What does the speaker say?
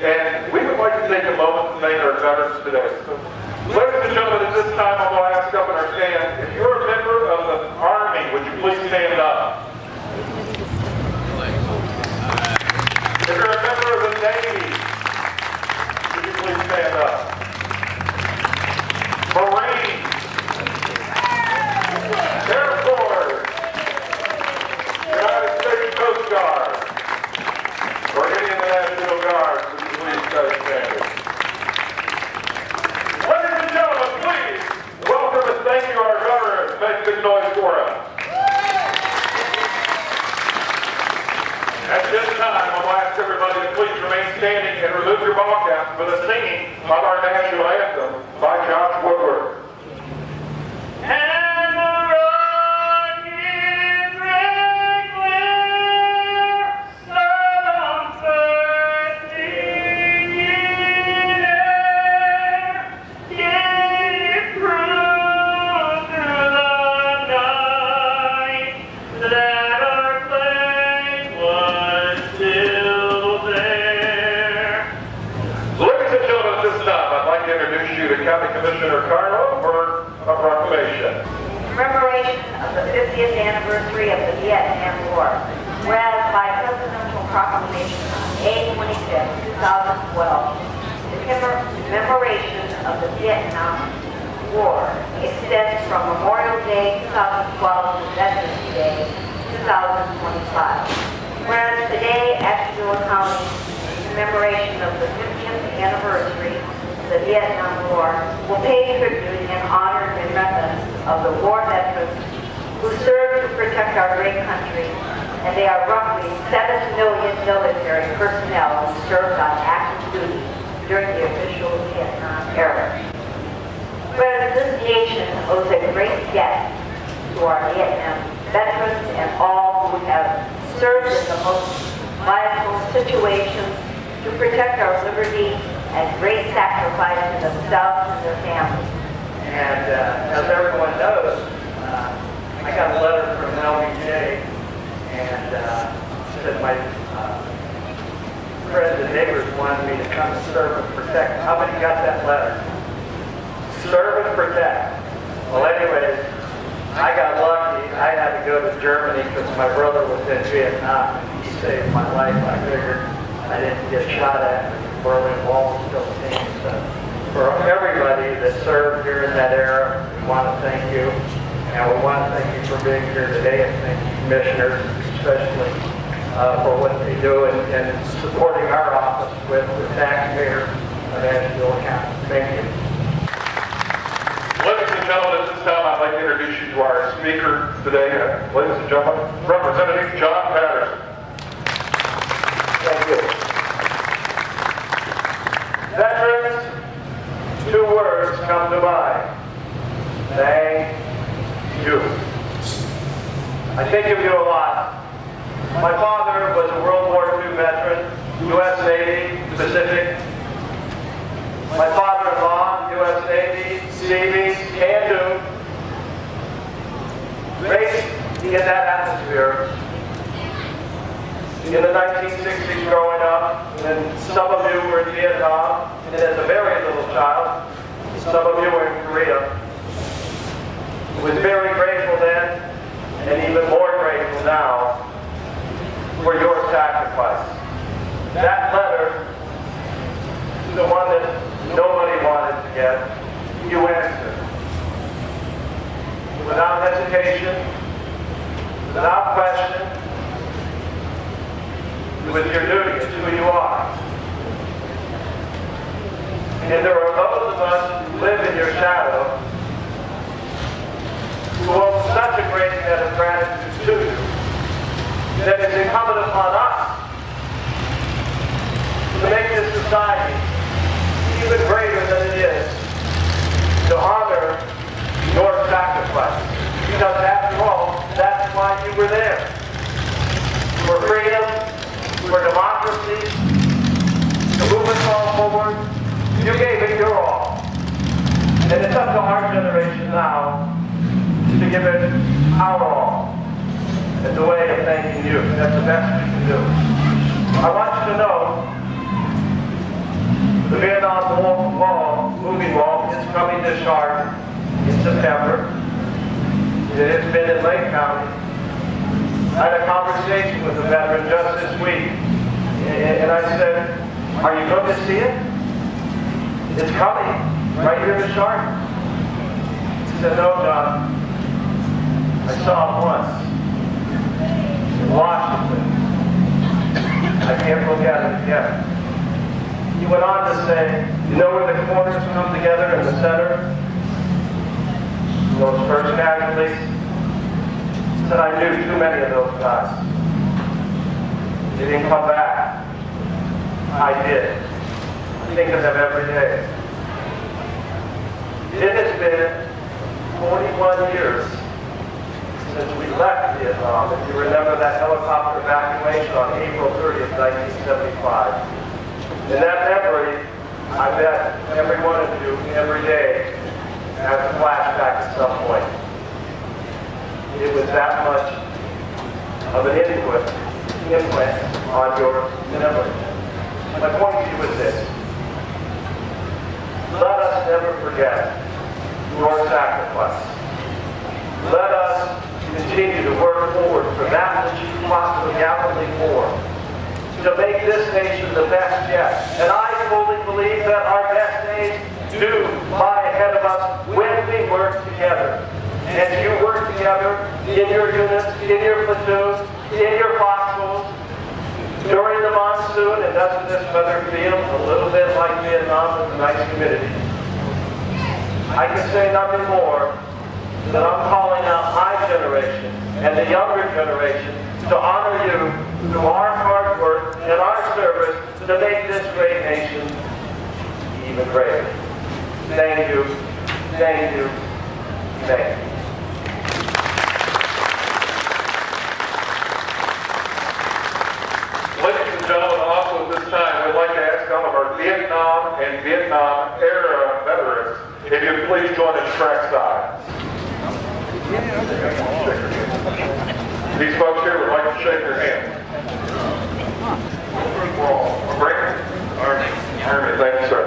And we would like to take a moment to thank our veterans today. So, ladies and gentlemen, at this time I'm going to ask up in our stand, if you're a member of the Army, would you please stand up? If you're a member of the Navy, would you please stand up? Marines, Air Force, United States Coast Guard, or any of the National Guard, would you please start standing? Ladies and gentlemen, please welcome and thank you our veterans. Make good noise for us. At this time, I'll ask everybody to please remain standing and remove your ball caps for the singing of our national anthem by Josh Woodward. And the road is red glare, sun bursting in air, it proves through the night that our flag was still there. Ladies and gentlemen, at this time, I'd like to introduce you to County Commissioner Carlo for a proclamation. Commemoration of the 50th anniversary of the Vietnam War. Whereas by Presidential Proclamation on May 25, 2012, the commemoration of the Vietnam War extends from Memorial Day 2012 to Veterans Day 2025. Whereas today, Ashtabula County, in commemoration of the 50th anniversary of the Vietnam War, will pay tribute and honor the remembrance of the war veterans who served to protect our great country, and they are roughly 7 million military personnel who served on active duty during the official Vietnam era. Whereas this nation owes a great debt to our Vietnam veterans and all who have served in the most vital situations to protect our liberty at great sacrifice to themselves and their families. And as everyone knows, I got a letter from LBJ, and said my friends and neighbors wanted me to come and serve and protect. How many got that letter? Serve and protect. Well, anyways, I got lucky. I had to go to Germany because my brother was in Vietnam, and he saved my life. I figured I didn't get shot at. The Berlin Wall was still standing. So for everybody that served during that era, we want to thank you. And we want to thank you for being here today, and thank you, commissioners, especially for what they do in supporting our office with the taxpayer of Ashtabula County. Thank you. Ladies and gentlemen, at this time I'd like to introduce you to our speaker today. Ladies and gentlemen, Representative John Patterson. Thank you. Veterans, 2 words come to mind. Thank you. I think of you a lot. My father was a World War II veteran, U.S. Navy, Pacific. My father-in-law, U.S. Navy, Seabees, Can-Do. Raised in that atmosphere. In the 1960s growing up, and some of you were in Vietnam, and as a very little child, some of you were in Korea. Was very grateful then, and even more grateful now, for your sacrifice. That letter, the one that nobody wanted to get, you answered. Without hesitation, without question, with your duty, it's who you are. And there are those of us who live in your shadow who owe such a great debt of gratitude to you that it's incumbent upon us to make this society even greater than it is, to honor your sacrifice. Because after all, that's why you were there. For freedom, for democracy, to move us all forward, you gave it your all. And it's up to our generation now to give it our all. It's a way of thanking you. That's the best we can do. I want you to know The Vietnam movie wall is coming to Charlotte in September. It has been in Lake County. I had a conversation with a veteran just this week, and I said, "Are you going to see it? It's coming, right here in Charlotte." He said, "No, John. I saw it once in Washington. I can't look at it again." He went on to say, "You know where the corners come together in the center? Those first casualties?" He said, "I knew too many of those guys. They didn't come back. I did. I think of them every day." It has been 41 years since we left Vietnam. If you remember that helicopter evacuation on April 30th, 1975. In that memory, I bet every one of you every day has a flashback at some point. It was that much of an implant on your memory. My point to you is this. Let us never forget your sacrifice. Let us continue to work forward for that which you fought so gallantly for, to make this nation the best yet. And I fully believe that our best days do lie ahead of us when we work together. And you work together in your units, in your platoons, in your foxholes. During the monsoon, and doesn't this weather feel a little bit like Vietnam with the nice humidity? I can say nothing more than I'm calling out my generation and the younger generation to honor you through our hard work and our service to make this great nation even greater. Thank you, thank you, thank you. Ladies and gentlemen, also at this time, we'd like to ask some of our Vietnam and Vietnam-era veterans if you'd please join us trackside. These folks here would like to shake your hand. Army, thank you, sir.